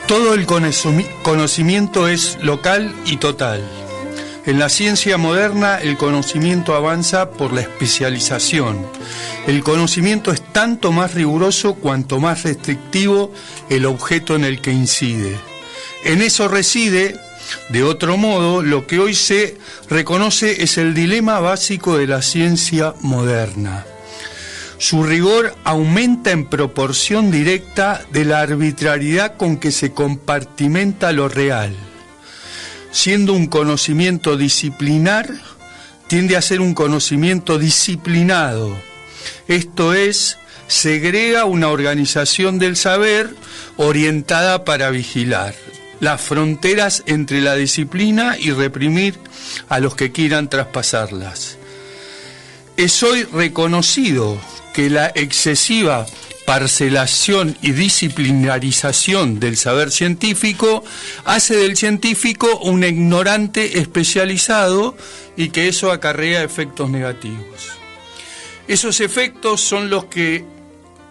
Todo el conocimiento es local y total. En la ciencia moderna el conocimiento avanza por la especialización. El conocimiento es tanto más riguroso cuanto más restrictivo el objeto en el que incide. En eso reside, de otro modo, lo que hoy se reconoce es el dilema básico de la ciencia moderna. Su rigor aumenta en proporción directa de la arbitrariedad con que se compartimenta lo real. Siendo un conocimiento disciplinar, tiende a ser un conocimiento disciplinado. Esto es, segrega una organización del saber orientada para vigilar las fronteras entre la disciplina y reprimir a los que quieran traspasarlas. Es hoy reconocido que la excesiva parcelación y disciplinarización del saber científico hace del científico un ignorante especializado y que eso acarrea efectos negativos. Esos efectos son los que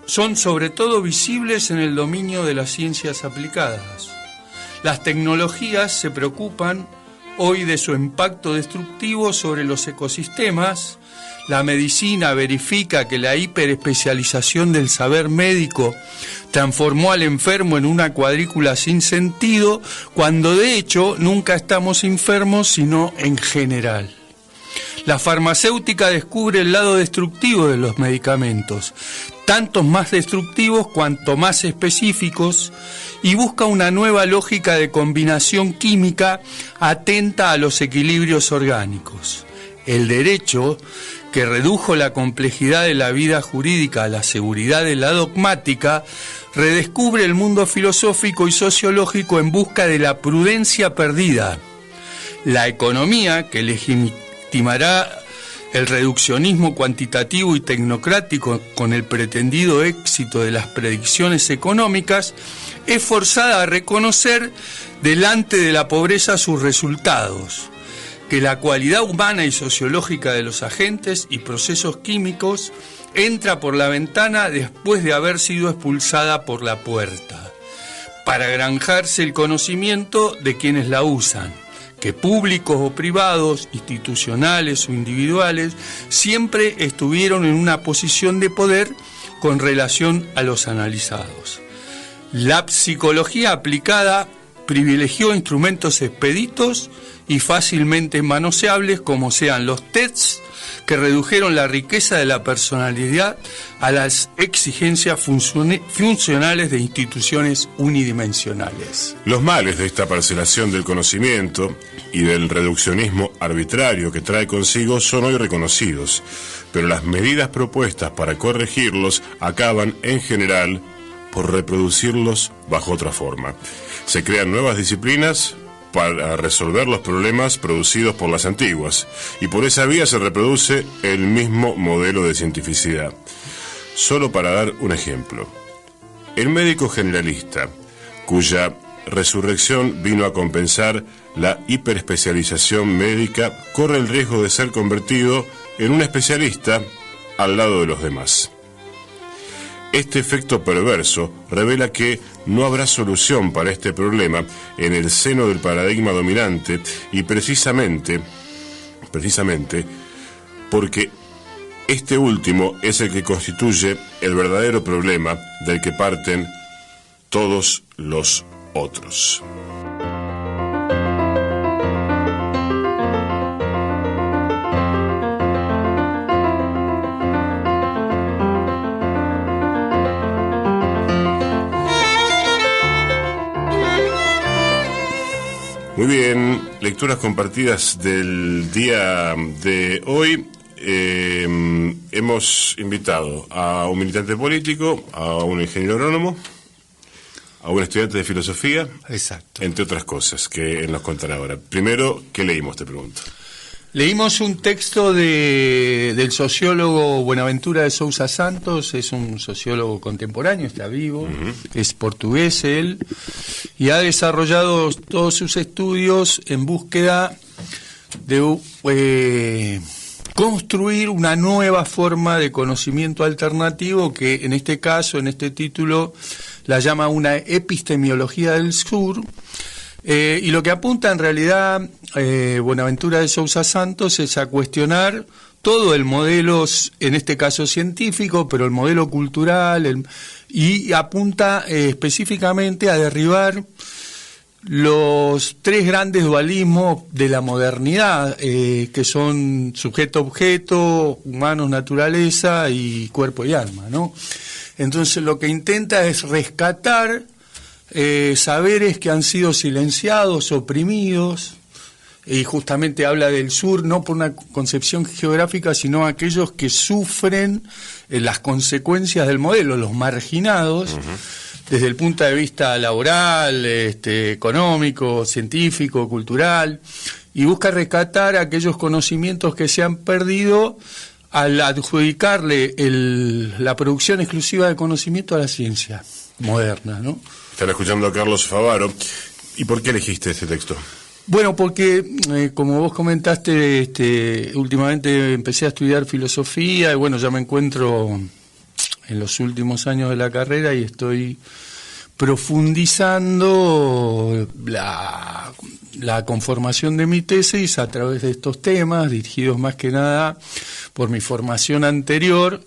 son sobre todo visibles en el dominio de las ciencias aplicadas. Las tecnologías se preocupan hoy de su impacto destructivo sobre los ecosistemas. La medicina verifica que la hiperespecialización del saber médico transformó al enfermo en una cuadrícula sin sentido, cuando de hecho nunca estamos enfermos sino en general. La farmacéutica descubre el lado destructivo de los medicamentos, tantos más destructivos cuanto más específicos, y busca una nueva lógica de combinación química atenta a los equilibrios orgánicos. El derecho, que redujo la complejidad de la vida jurídica a la seguridad de la dogmática, redescubre el mundo filosófico y sociológico en busca de la prudencia perdida. La economía, que legitimará el reduccionismo cuantitativo y tecnocrático con el pretendido éxito de las predicciones económicas, es forzada a reconocer delante de la pobreza sus resultados, que la cualidad humana y sociológica de los agentes y procesos químicos entra por la ventana después de haber sido expulsada por la puerta, para granjarse el conocimiento de quienes la usan, que públicos o privados, institucionales o individuales, siempre estuvieron en una posición de poder con relación a los analizados. La psicología aplicada privilegió instrumentos expeditos y fácilmente manoseables como sean los tests, que redujeron la riqueza de la personalidad a las exigencias funcionales de instituciones unidimensionales. Los males de esta parcelación del conocimiento y del reduccionismo arbitrario que trae consigo son hoy reconocidos, pero las medidas propuestas para corregirlos acaban, en general, por reproducirlos bajo otra forma. Se crean nuevas disciplinas para resolver los problemas producidos por las antiguas, y por esa vía se reproduce el mismo modelo de cientificidad. Solo para dar un ejemplo, el médico generalista, cuya resurrección vino a compensar la hiperespecialización médica, corre el riesgo de ser convertido en un especialista al lado de los demás. Este efecto perverso revela que no habrá solución para este problema en el seno del paradigma dominante, y precisamente porque este último es el que constituye el verdadero problema del que parten todos los otros. Muy bien, lecturas compartidas del día de hoy. Hemos invitado a un militante político, a un ingeniero agrónomo, a un estudiante de filosofía. Exacto. Entre otras cosas que él nos contará ahora. Primero, ¿qué leímos? Te pregunto. Leímos un texto del sociólogo Buenaventura de Sousa Santos. Es un sociólogo contemporáneo, está vivo, es portugués él, y ha desarrollado todos sus estudios en búsqueda de construir una nueva forma de conocimiento alternativo que en este caso, en este título, la llama una epistemología del sur, y lo que apunta en realidad Buenaventura de Sousa Santos es a cuestionar todo el modelo, en este caso científico, pero el modelo cultural, y apunta específicamente a derribar los tres grandes dualismos de la modernidad, que son sujeto-objeto, humanos-naturaleza y cuerpo y alma, ¿no? Entonces lo que intenta es rescatar saberes que han sido silenciados, oprimidos, y justamente habla del sur no por una concepción geográfica, sino aquellos que sufren las consecuencias del modelo, los marginados, desde el punto de vista laboral, económico, científico, cultural, y busca rescatar aquellos conocimientos que se han perdido al adjudicarle la producción exclusiva de conocimiento a la ciencia moderna, ¿no? Están escuchando a Carlos Favaro. ¿Y por qué elegiste este texto? Bueno, porque como vos comentaste, últimamente empecé a estudiar filosofía y bueno, ya me encuentro en los últimos años de la carrera y estoy profundizando la conformación de mi tesis a través de estos temas, dirigidos más que nada por mi formación anterior,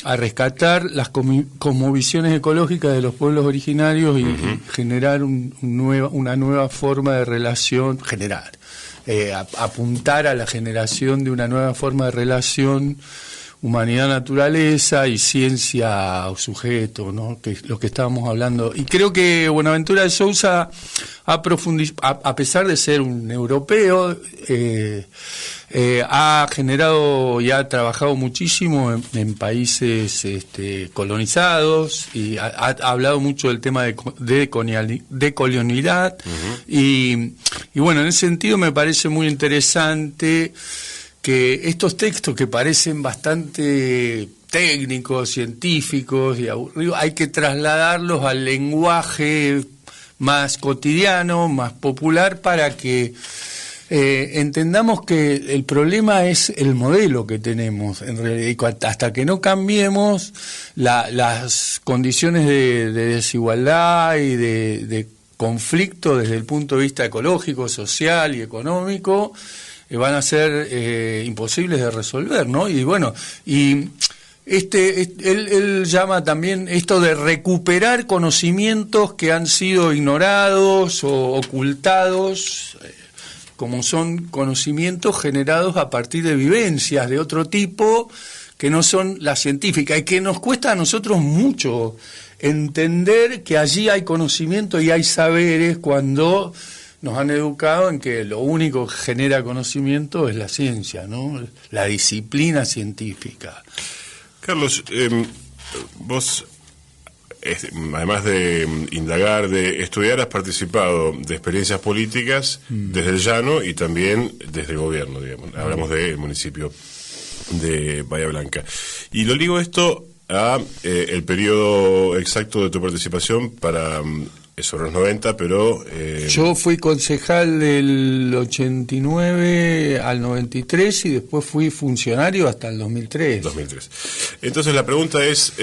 a rescatar las cosmovisiones ecológicas de los pueblos originarios y generar una nueva forma de relación, apuntar a la generación de una nueva forma de relación humanidad-naturaleza y ciencia o sujeto, ¿no? Que es lo que estábamos hablando. Y creo que Buenaventura de Sousa ha profundizado, a pesar de ser un europeo, ha generado y ha trabajado muchísimo en países colonizados y ha hablado mucho del tema de colonialidad y bueno, en ese sentido me parece muy interesante que estos textos que parecen bastante técnicos, científicos y aburridos, hay que trasladarlos al lenguaje más cotidiano, más popular, para que entendamos que el problema es el modelo que tenemos, en realidad, y hasta que no cambiemos las condiciones de desigualdad y de conflicto desde el punto de vista ecológico, social y económico, van a ser imposibles de resolver, ¿no? Y bueno, él llama también esto de recuperar conocimientos que han sido ignorados o ocultados, como son conocimientos generados a partir de vivencias de otro tipo que no son las científicas, y que nos cuesta a nosotros mucho entender que allí hay conocimiento y hay saberes cuando nos han educado en que lo único que genera conocimiento es la ciencia, ¿no? La disciplina científica. Carlos, vos, además de indagar, de estudiar, has participado de experiencias políticas desde el llano y también desde el gobierno, digamos. Hablamos del municipio de Bahía Blanca. Y lo ligo esto a el periodo exacto de tu participación para... sobre los 90, pero... Yo fui concejal del 89 al 93 y después fui funcionario hasta el 2003. Entonces la pregunta es,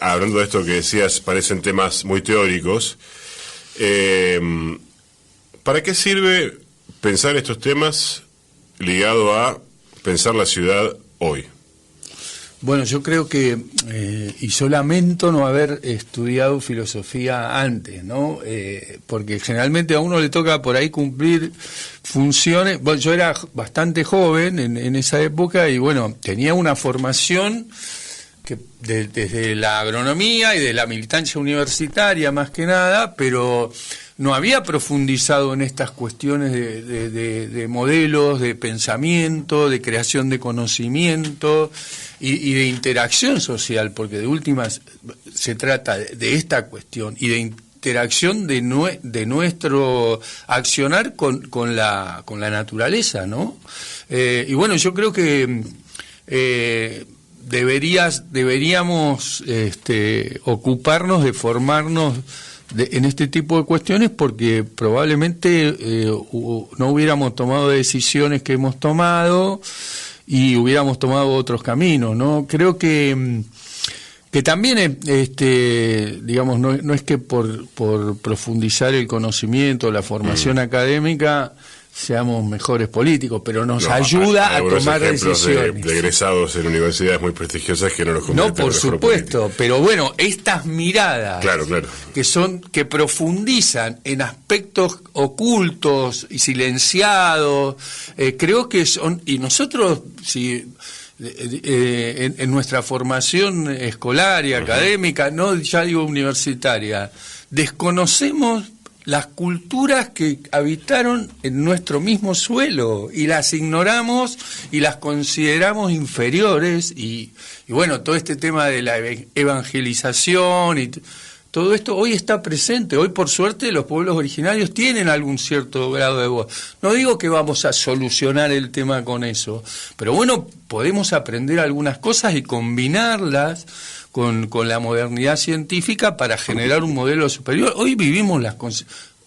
hablando de esto que decías, parecen temas muy teóricos, ¿para qué sirve pensar estos temas ligado a pensar la ciudad hoy? Bueno, yo creo que, y yo lamento no haber estudiado filosofía antes, ¿no? Porque generalmente a uno le toca por ahí cumplir funciones. Bueno, yo era bastante joven en esa época y bueno, tenía una formación que desde la agronomía y de la militancia universitaria más que nada, pero no había profundizado en estas cuestiones de modelos, de pensamiento, de creación de conocimiento y de interacción social, porque de últimas se trata de esta cuestión y de interacción de nuestro accionar con la naturaleza, ¿no? Y bueno, yo creo que deberíamos ocuparnos de formarnos en este tipo de cuestiones, porque probablemente no hubiéramos tomado decisiones que hemos tomado y hubiéramos tomado otros caminos, ¿no? Creo que Que también, digamos, no es que por profundizar el conocimiento, la formación académica, seamos mejores políticos, pero nos ayuda a tomar decisiones. De egresados en universidades muy prestigiosas que no los convierten. No, por supuesto, pero bueno, estas miradas claro. que profundizan en aspectos ocultos y silenciados, creo que son, y nosotros en nuestra formación escolar y académica, no ya digo universitaria, desconocemos las culturas que habitaron en nuestro mismo suelo y las ignoramos y las consideramos inferiores y bueno, todo este tema de la evangelización y todo esto hoy está presente. Hoy, por suerte, los pueblos originarios tienen algún cierto grado de voz. No digo que vamos a solucionar el tema con eso, pero bueno, podemos aprender algunas cosas y combinarlas con la modernidad científica para generar un modelo superior. Hoy vivimos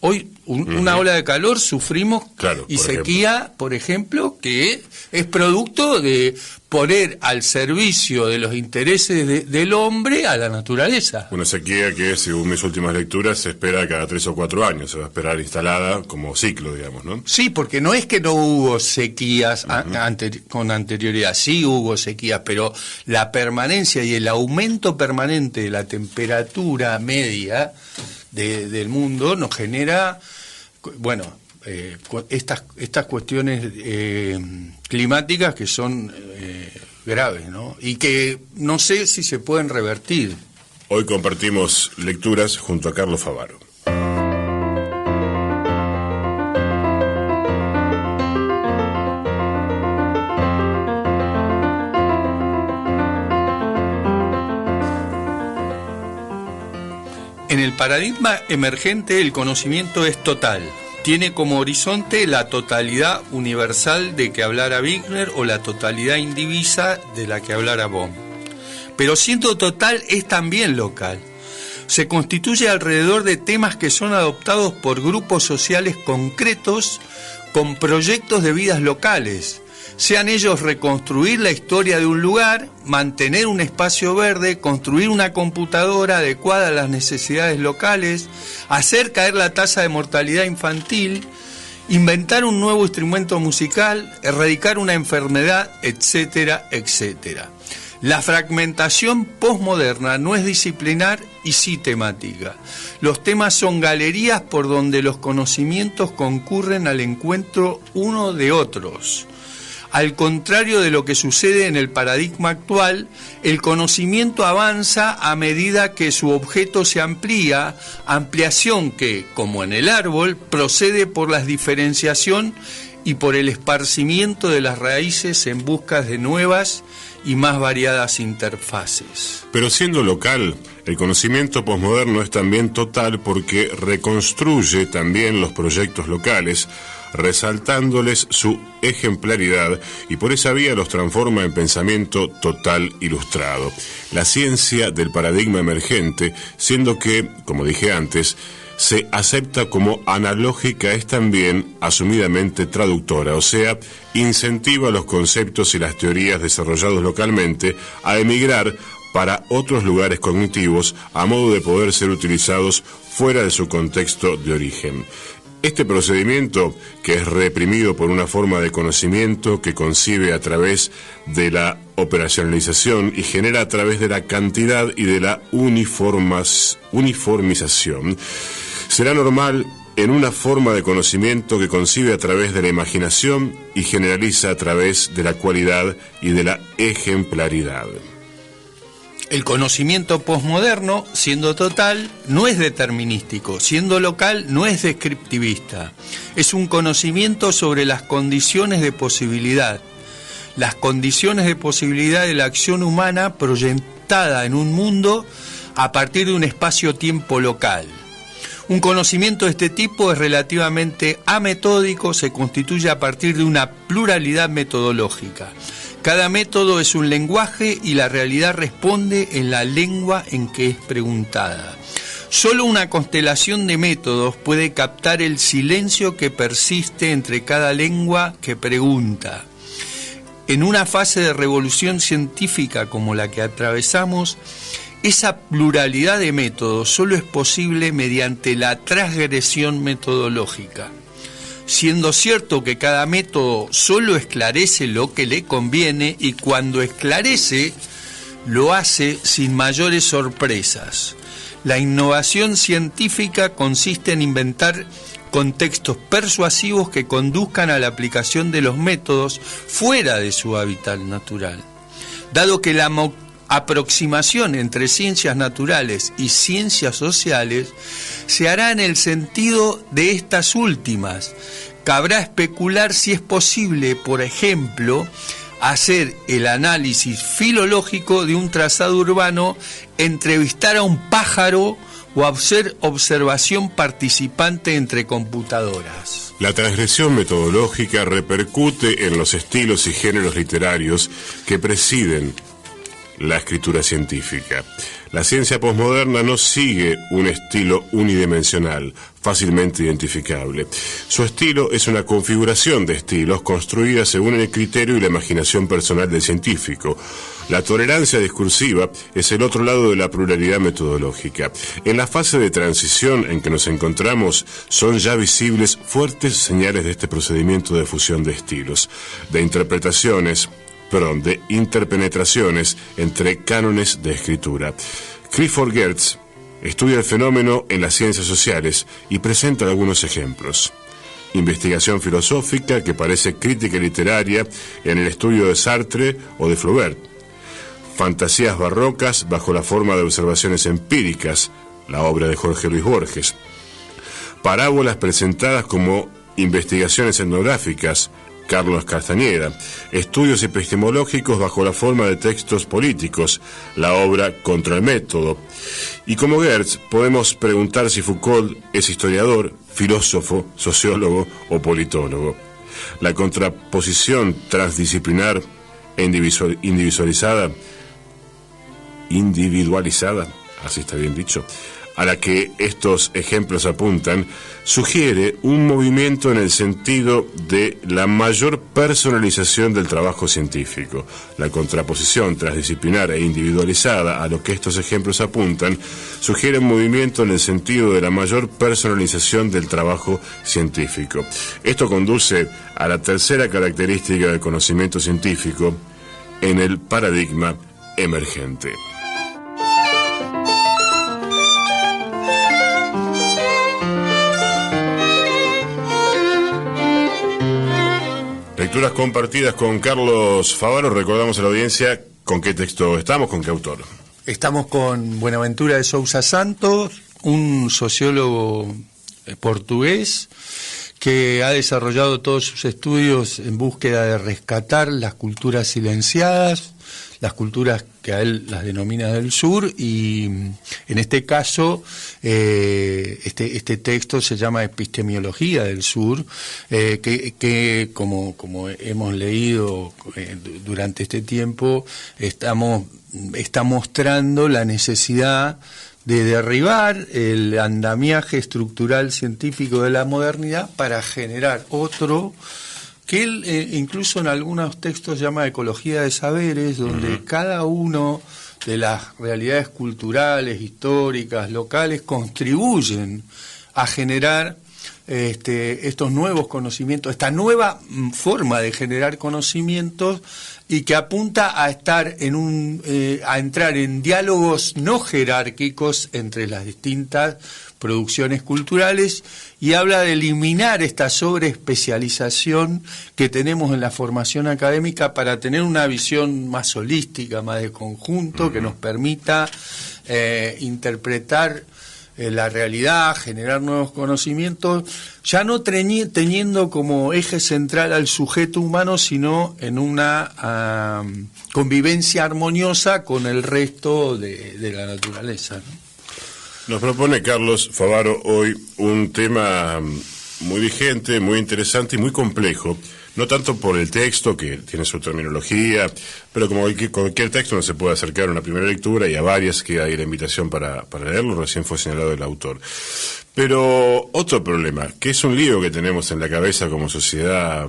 hoy una ola de calor sufrimos y sequía, por ejemplo, que es producto de poner al servicio de los intereses del hombre a la naturaleza. Una sequía que, según mis últimas lecturas, se espera cada 3 o 4 años, se va a esperar instalada como ciclo, digamos, ¿no? Sí, porque no es que no hubo sequías con anterioridad, sí hubo sequías, pero la permanencia y el aumento permanente de la temperatura media del mundo nos genera, bueno, estas cuestiones climáticas que son graves, ¿no? Y que no sé si se pueden revertir. Hoy compartimos lecturas junto a Carlos Favaro. En el paradigma emergente el conocimiento es total. Tiene como horizonte la totalidad universal de que hablara Wigner o la totalidad indivisa de la que hablara Bohm. Pero siendo total es también local. Se constituye alrededor de temas que son adoptados por grupos sociales concretos con proyectos de vidas locales, sean ellos reconstruir la historia de un lugar, mantener un espacio verde, construir una computadora adecuada a las necesidades locales, hacer caer la tasa de mortalidad infantil, inventar un nuevo instrumento musical, erradicar una enfermedad, etcétera, etcétera. La fragmentación posmoderna no es disciplinar y sí temática. Los temas son galerías por donde los conocimientos concurren al encuentro uno de otros. Al contrario de lo que sucede en el paradigma actual, el conocimiento avanza a medida que su objeto se amplía, ampliación que, como en el árbol, procede por la diferenciación y por el esparcimiento de las raíces en busca de nuevas y más variadas interfaces. Pero siendo local, el conocimiento posmoderno es también total porque reconstruye también los proyectos locales, resaltándoles su ejemplaridad y por esa vía los transforma en pensamiento total ilustrado. La ciencia del paradigma emergente, siendo que, como dije antes, se acepta como analógica, es también asumidamente traductora, o sea, incentiva los conceptos y las teorías desarrollados localmente a emigrar para otros lugares cognitivos a modo de poder ser utilizados fuera de su contexto de origen. Este procedimiento, que es reprimido por una forma de conocimiento que concibe a través de la operacionalización y genera a través de la cantidad y de la uniformización, será normal en una forma de conocimiento que concibe a través de la imaginación y generaliza a través de la cualidad y de la ejemplaridad. El conocimiento posmoderno, siendo total, no es determinístico, siendo local, no es descriptivista. Es un conocimiento sobre las condiciones de posibilidad. Las condiciones de posibilidad de la acción humana proyectada en un mundo a partir de un espacio-tiempo local. Un conocimiento de este tipo es relativamente ametódico, se constituye a partir de una pluralidad metodológica. Cada método es un lenguaje y la realidad responde en la lengua en que es preguntada. Solo una constelación de métodos puede captar el silencio que persiste entre cada lengua que pregunta. En una fase de revolución científica como la que atravesamos, esa pluralidad de métodos solo es posible mediante la transgresión metodológica, siendo cierto que cada método solo esclarece lo que le conviene y cuando esclarece lo hace sin mayores sorpresas. La innovación científica consiste en inventar contextos persuasivos que conduzcan a la aplicación de los métodos fuera de su hábitat natural. Dado que la aproximación entre ciencias naturales y ciencias sociales se hará en el sentido de estas últimas, cabrá especular si es posible, por ejemplo, hacer el análisis filológico de un trazado urbano, entrevistar a un pájaro o hacer observación participante entre computadoras. La transgresión metodológica repercute en los estilos y géneros literarios que presiden la escritura científica. La ciencia posmoderna no sigue un estilo unidimensional, fácilmente identificable. Su estilo es una configuración de estilos construida según el criterio y la imaginación personal del científico. La tolerancia discursiva es el otro lado de la pluralidad metodológica. En la fase de transición en que nos encontramos, son ya visibles fuertes señales de este procedimiento de fusión de estilos, de interpenetraciones entre cánones de escritura. Clifford Geertz estudia el fenómeno en las ciencias sociales y presenta algunos ejemplos. Investigación filosófica que parece crítica literaria en el estudio de Sartre o de Flaubert. Fantasías barrocas bajo la forma de observaciones empíricas, la obra de Jorge Luis Borges. Parábolas presentadas como investigaciones etnográficas, Carlos Castañeda. Estudios epistemológicos bajo la forma de textos políticos, la obra Contra el método. Y como Geertz, podemos preguntar si Foucault es historiador, filósofo, sociólogo o politólogo. La contraposición transdisciplinar e individualizada, así está bien dicho, a la que estos ejemplos apuntan, sugiere un movimiento en el sentido de la mayor personalización del trabajo científico. La contraposición transdisciplinar e individualizada a lo que estos ejemplos apuntan, sugiere un movimiento en el sentido de la mayor personalización del trabajo científico. Esto conduce a la tercera característica del conocimiento científico en el paradigma emergente. Lecturas compartidas con Carlos Favaro. Recordamos a la audiencia con qué texto estamos, con qué autor. Estamos con Buenaventura de Sousa Santos, un sociólogo portugués que ha desarrollado todos sus estudios en búsqueda de rescatar las culturas silenciadas, las culturas que a él las denomina del sur, y en este caso este texto se llama Epistemología del Sur, que como hemos leído durante este tiempo, está mostrando la necesidad de derribar el andamiaje estructural científico de la modernidad para generar otro que él incluso en algunos textos llama ecología de saberes, donde cada uno de las realidades culturales, históricas, locales, contribuyen a generar estos nuevos conocimientos, esta nueva forma de generar conocimientos, y que apunta a estar a entrar en diálogos no jerárquicos entre las distintas producciones culturales, y habla de eliminar esta sobreespecialización que tenemos en la formación académica para tener una visión más holística, más de conjunto, que nos permita interpretar la realidad, generar nuevos conocimientos, ya no teniendo como eje central al sujeto humano, sino en una convivencia armoniosa con el resto de la naturaleza, ¿no? Nos propone Carlos Favaro hoy un tema muy vigente, muy interesante y muy complejo, no tanto por el texto, que tiene su terminología, pero como cualquier texto no se puede acercar a una primera lectura, y a varias que hay la invitación para leerlo, recién fue señalado el autor. Pero otro problema, que es un lío que tenemos en la cabeza como sociedad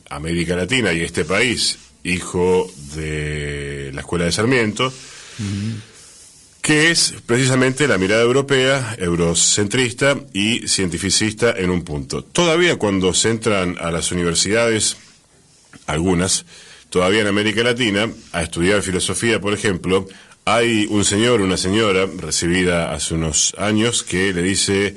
América Latina y este país, hijo de la Escuela de Sarmiento, que es precisamente la mirada europea, eurocentrista y cientificista en un punto. Todavía cuando se entran a las universidades, algunas, todavía en América Latina, a estudiar filosofía, por ejemplo, hay un señor, una señora, recibida hace unos años, que le dice,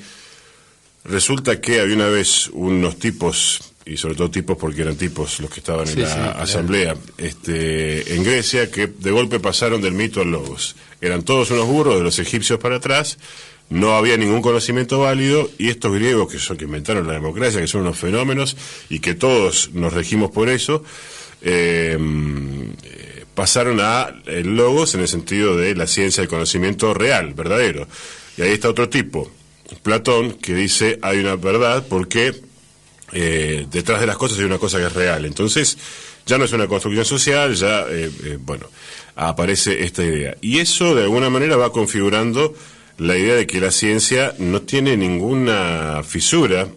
resulta que había una vez unos tipos, y sobre todo tipos porque eran tipos los que estaban en la asamblea, en Grecia, que de golpe pasaron del mito al logos. Eran todos unos burros de los egipcios para atrás, no había ningún conocimiento válido, y estos griegos que son que inventaron la democracia, que son unos fenómenos, y que todos nos regimos por eso, pasaron a el logos en el sentido de la ciencia del conocimiento real, verdadero. Y ahí está otro tipo, Platón, que dice hay una verdad porque detrás de las cosas hay una cosa que es real. Entonces ya no es una construcción social, ya aparece esta idea. Y eso de alguna manera va configurando la idea de que la ciencia no tiene ninguna fisura,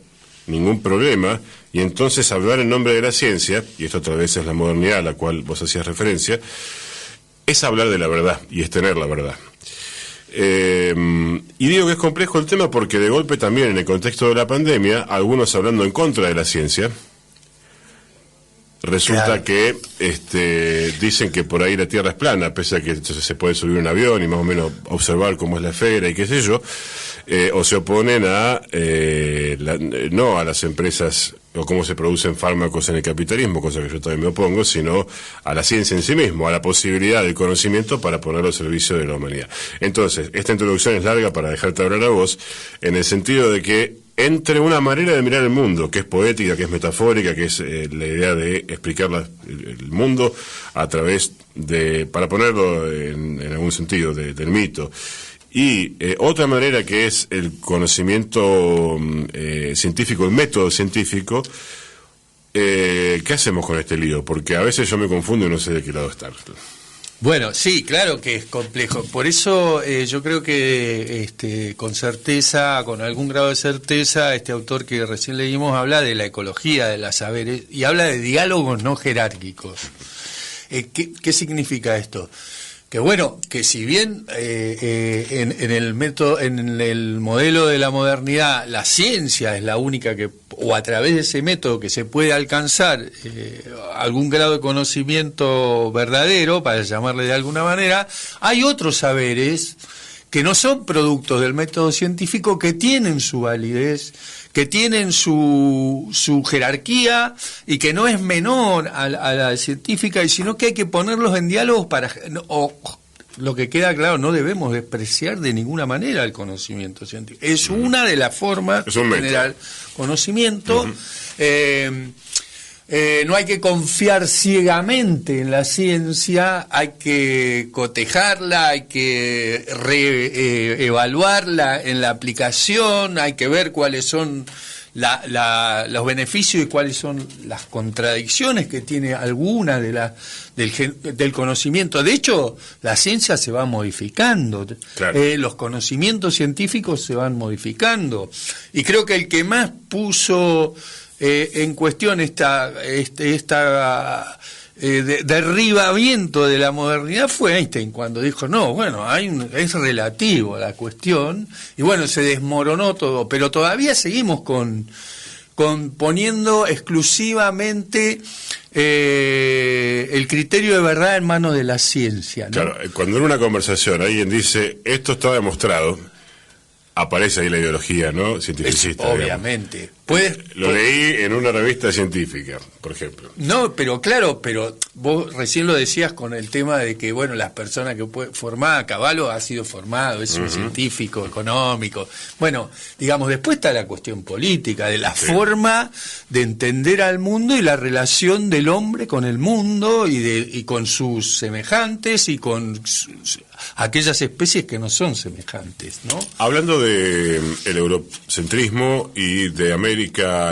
ningún problema, y entonces hablar en nombre de la ciencia, y esto otra vez es la modernidad a la cual vos hacías referencia, es hablar de la verdad y es tener la verdad. Y digo que es complejo el tema porque de golpe también en el contexto de la pandemia, algunos hablando en contra de la ciencia, resulta que dicen que por ahí la Tierra es plana, pese a que se puede subir un avión y más o menos observar cómo es la esfera y qué sé yo, o se oponen a no a las empresas o cómo se producen fármacos en el capitalismo, cosa que yo también me opongo, sino a la ciencia en sí mismo, a la posibilidad del conocimiento para ponerlo al servicio de la humanidad. Entonces, esta introducción es larga para dejarte hablar a vos, en el sentido de que entre una manera de mirar el mundo, que es poética, que es metafórica, que es la idea de explicar el mundo a través de, para ponerlo en algún sentido, del mito, y otra manera que es el conocimiento científico, el método científico. ¿Qué hacemos con este lío? Porque a veces yo me confundo y no sé de qué lado estar. Bueno, sí, claro que es complejo. Por eso yo creo que con certeza, con algún grado de certeza, este autor que recién leímos habla de la ecología de los saberes y habla de diálogos no jerárquicos. ¿Qué significa esto? Que bueno, que si bien en el método, en el modelo de la modernidad, la ciencia es la única que, o a través de ese método que se puede alcanzar algún grado de conocimiento verdadero, para llamarle de alguna manera, hay otros saberes que no son productos del método científico, que tienen su validez, que tienen su jerarquía y que no es menor a la científica, y sino que hay que ponerlos en diálogos para... lo que queda claro, no debemos despreciar de ninguna manera el conocimiento científico. Es una de las formas de generar conocimiento. No hay que confiar ciegamente en la ciencia, hay que cotejarla, hay que evaluarla en la aplicación, hay que ver cuáles son los beneficios y cuáles son las contradicciones que tiene alguna del conocimiento. De hecho, la ciencia se va modificando, claro. Los conocimientos científicos se van modificando, y creo que el que más puso en cuestión derribamiento de la modernidad fue Einstein, cuando dijo, no, bueno, es relativo la cuestión, y bueno, se desmoronó todo, pero todavía seguimos con poniendo exclusivamente el criterio de verdad en manos de la ciencia, ¿no? Claro, cuando en una conversación alguien dice, esto está demostrado, aparece ahí la ideología, ¿no? Cientificista. Obviamente. Lo leí en una revista científica, por ejemplo. No, pero claro, pero vos recién lo decías con el tema de que, bueno, las personas que formada, Cavallo ha sido formado, es un científico, económico. Bueno, digamos, después está la cuestión política, de la forma de entender al mundo y la relación del hombre con el mundo y con sus semejantes y con aquellas especies que no son semejantes, ¿no? Hablando de el eurocentrismo y de América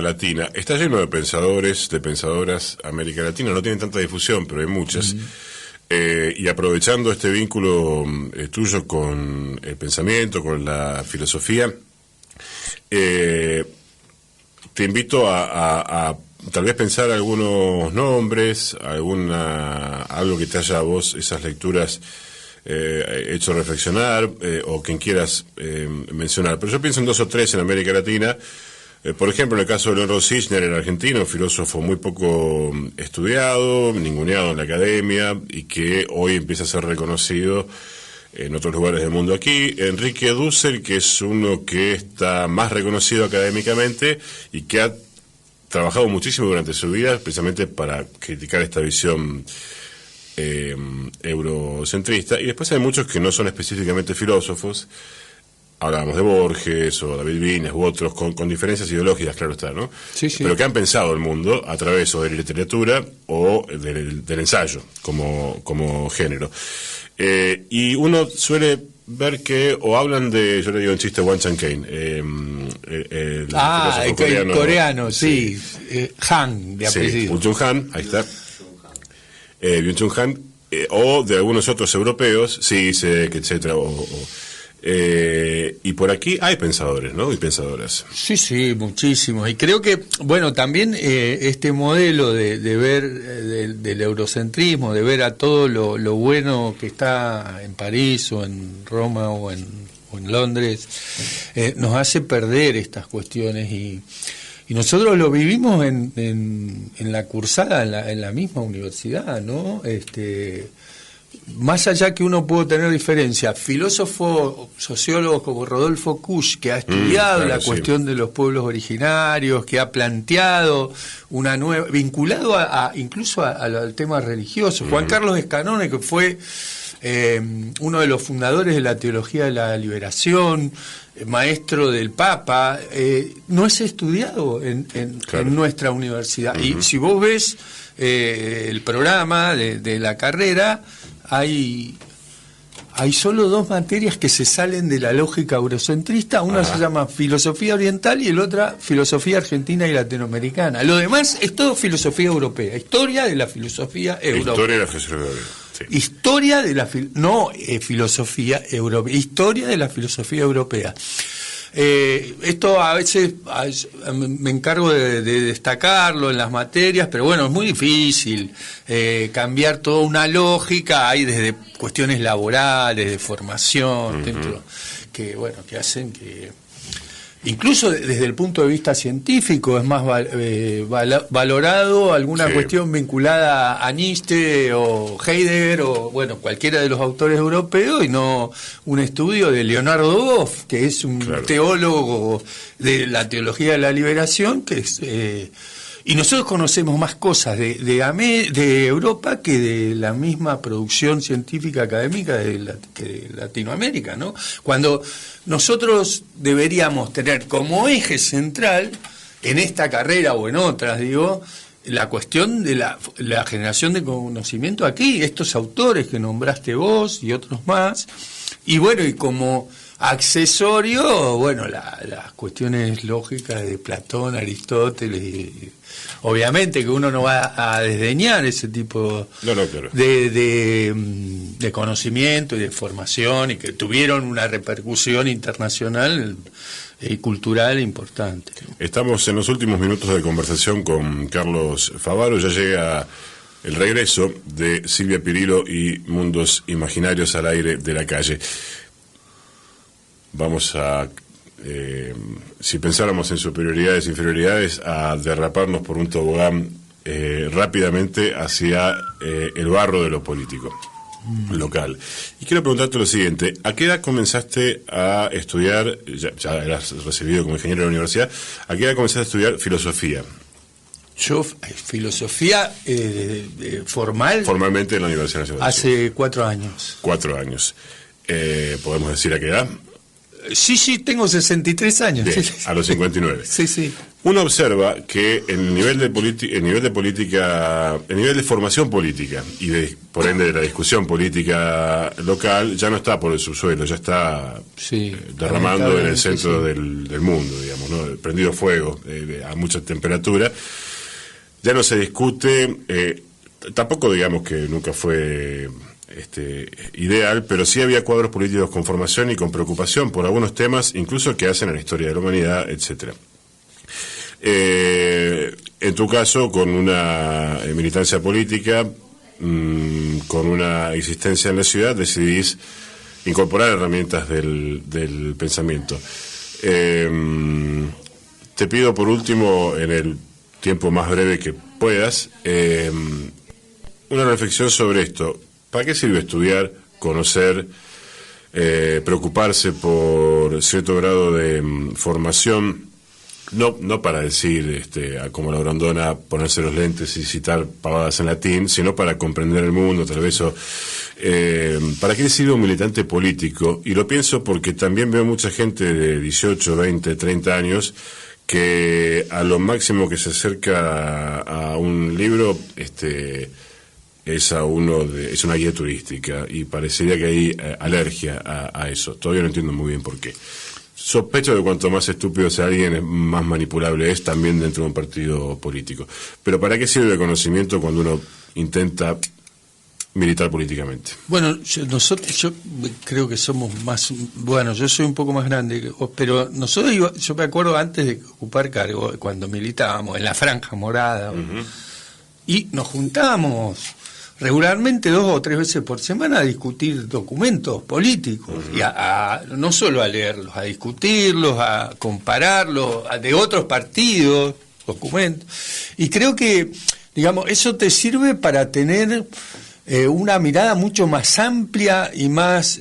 Latina, está lleno de pensadores, de pensadoras. América Latina no tiene tanta difusión, pero hay muchas. Y aprovechando este vínculo tuyo con el pensamiento, con la filosofía, te invito a tal vez pensar algunos nombres, algo que te haya a vos, esas lecturas hecho reflexionar, o quien quieras mencionar. Pero yo pienso en 2 o 3 en América Latina. Por ejemplo, en el caso de Leonardo Sisner, el argentino, un filósofo muy poco estudiado, ninguneado en la academia, y que hoy empieza a ser reconocido en otros lugares del mundo. Aquí, Enrique Dussel, que es uno que está más reconocido académicamente y que ha trabajado muchísimo durante su vida, precisamente para criticar esta visión eurocentrista. Y después hay muchos que no son específicamente filósofos. Hablábamos de Borges o David Viñas u otros con diferencias ideológicas, claro está, ¿no? Sí, sí. Pero que han pensado el mundo a través o de la literatura o del ensayo como género. Y uno suele ver que, o hablan de, yo le digo en chiste, Wan Chan Kane. El coreano, sí. Han, de apellido. Sí, Byung-Chul Han, ahí está. Byung-Chul Han, o de algunos otros europeos, sí, etcétera, y por aquí hay pensadores, ¿no? Y pensadoras. Sí, sí, muchísimos. Y creo que, bueno, también este modelo de ver del eurocentrismo, de ver a todo lo bueno que está en París o en Roma o en Londres, nos hace perder estas cuestiones y nosotros lo vivimos en la cursada, en la misma universidad, ¿no? Más allá que uno puede tener diferencias, filósofos, sociólogos como Rodolfo Kusch, que ha estudiado la cuestión de los pueblos originarios, que ha planteado una nueva, vinculado incluso al tema religioso. Juan Carlos Escanone, que fue uno de los fundadores de la teología de la liberación, maestro del Papa, no es estudiado en nuestra universidad. Y si vos ves el programa de la carrera, hay solo 2 materias que se salen de la lógica eurocentrista. Una se llama filosofía oriental y el otra filosofía argentina y latinoamericana. Lo demás es todo filosofía europea, historia de la filosofía europea. Historia de la filosofía europea. Sí. Historia de la filosofía europea, historia de la filosofía europea. Esto a veces me encargo de destacarlo en las materias, pero bueno, es muy difícil cambiar toda una lógica. Hay desde cuestiones laborales, de formación, dentro, que hacen que incluso desde el punto de vista científico es más valorado alguna cuestión vinculada a Nietzsche o Heidegger o cualquiera de los autores europeos, y no un estudio de Leonardo Boff, que es un teólogo de la teología de la liberación, que es y nosotros conocemos más cosas de Europa que de la misma producción científica académica que de Latinoamérica, ¿no? Cuando nosotros deberíamos tener como eje central en esta carrera o en otras, la cuestión de la generación de conocimiento aquí, estos autores que nombraste vos y otros más, y como accesorio, las cuestiones lógicas de Platón, Aristóteles, y obviamente que uno no va a desdeñar ese tipo de conocimiento y de formación, y que tuvieron una repercusión internacional y cultural importante. Estamos en los últimos minutos de conversación con Carlos Favaro. Ya llega el regreso de Silvia Pirillo y Mundos Imaginarios al aire de la calle. Vamos a, si pensáramos en superioridades e inferioridades, a derraparnos por un tobogán rápidamente hacia el barro de lo político local. Y quiero preguntarte lo siguiente: ¿a qué edad comenzaste a estudiar, ya eras recibido como ingeniero de la universidad, a qué edad comenzaste a estudiar filosofía? Yo, filosofía formal. Formalmente en la Universidad Nacional. Hace 4 años. 4 años. ¿Podemos decir a qué edad? Sí, tengo 63 años. Bien, a los 59. Sí. Uno observa que el nivel de política, el nivel de formación política y por ende de la discusión política local ya no está por el subsuelo, ya está derramando en el centro del mundo, digamos, ¿no? Prendido fuego a mucha temperatura. Ya no se discute, tampoco digamos que nunca fue ideal, pero sí había cuadros políticos con formación y con preocupación por algunos temas, incluso que hacen a la historia de la humanidad, etcétera. En tu caso, con una militancia política con una existencia en la ciudad, decidís incorporar herramientas del pensamiento. Te pido por último, en el tiempo más breve que puedas, una reflexión sobre esto. ¿Para qué sirve estudiar, conocer, preocuparse por cierto grado de formación? No para decir, como la Grondona, ponerse los lentes y citar pavadas en latín, sino para comprender el mundo, tal vez eso. ¿Para qué le sirve un militante político? Y lo pienso porque también veo mucha gente de 18, 20, 30 años que a lo máximo que se acerca a un libro, es una guía turística, y parecería que hay alergia a eso. Todavía no entiendo muy bien por qué. Sospecho de cuanto más estúpido sea alguien, más manipulable es también dentro de un partido político. Pero ¿para qué sirve el conocimiento cuando uno intenta militar políticamente? Bueno, yo creo que somos más... Bueno, yo soy un poco más grande, pero nosotros, yo me acuerdo antes de ocupar cargo, cuando militábamos en la Franja Morada, y nos juntábamos regularmente 2 o 3 veces por semana a discutir documentos políticos, y no solo a leerlos, a discutirlos, a compararlos de otros partidos, documentos. Y creo que, digamos, eso te sirve para tener una mirada mucho más amplia y más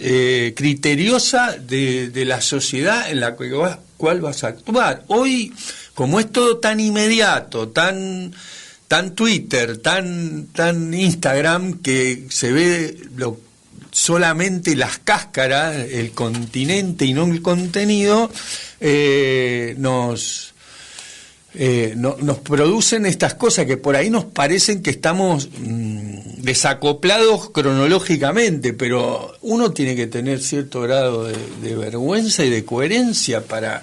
criteriosa de la sociedad en la cual vas a actuar. Hoy, como es todo tan inmediato, tan Twitter, tan Instagram, que se ve solamente las cáscaras, el continente y no el contenido, nos producen estas cosas que por ahí nos parecen que estamos desacoplados cronológicamente, pero uno tiene que tener cierto grado de vergüenza y de coherencia para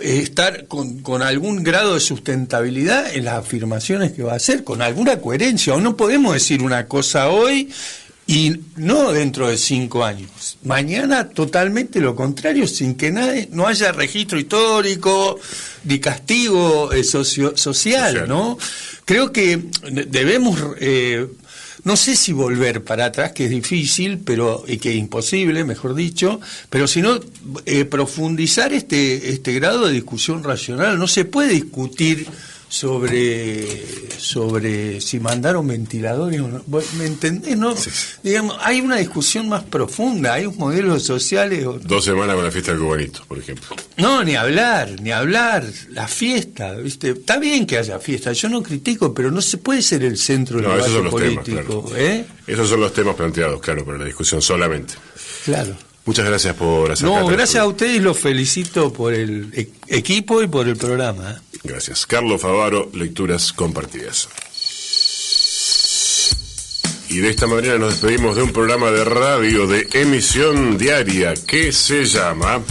estar con algún grado de sustentabilidad en las afirmaciones que va a hacer, con alguna coherencia. O no podemos decir una cosa hoy y no dentro de 5 años. Mañana totalmente lo contrario, sin que no haya registro histórico ni castigo social, ¿no? Creo que debemos... no sé si volver para atrás, que es difícil, y que es imposible, mejor dicho, pero sino profundizar este grado de discusión racional. No se puede discutir sobre si mandaron ventiladores o no. ¿Me entendés? ¿No? Sí. Digamos, hay una discusión más profunda, hay unos modelos sociales. 2 semanas con la fiesta del cubanito, por ejemplo. No, ni hablar. La fiesta, ¿viste? Está bien que haya fiesta, yo no critico, pero no se puede ser el centro del debate político. Temas, claro. Esos son los temas planteados, claro, para la discusión solamente. Claro. Muchas gracias por acercarte. No, gracias a ustedes y los felicito por el equipo y por el programa. Gracias. Carlos Favaro, Lecturas Compartidas. Y de esta manera nos despedimos de un programa de radio de emisión diaria que se llama...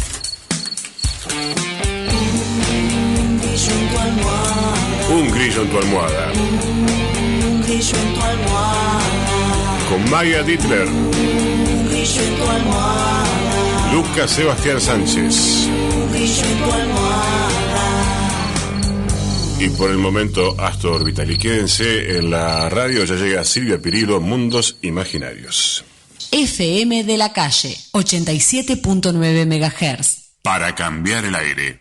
Un grillo en tu almohada. Un grillo en tu almohada. Con Maya Dittler. Un grillo en tu almohada. Lucas Sebastián Sánchez. Un grillo en tu almohada. Y por el momento, Astor Orbital. Y quédense en la radio, ya llega Silvia Pirillo, Mundos Imaginarios. FM de la Calle, 87.9 MHz. Para cambiar el aire.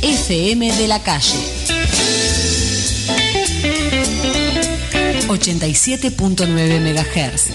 FM de la Calle, 87.9 MHz.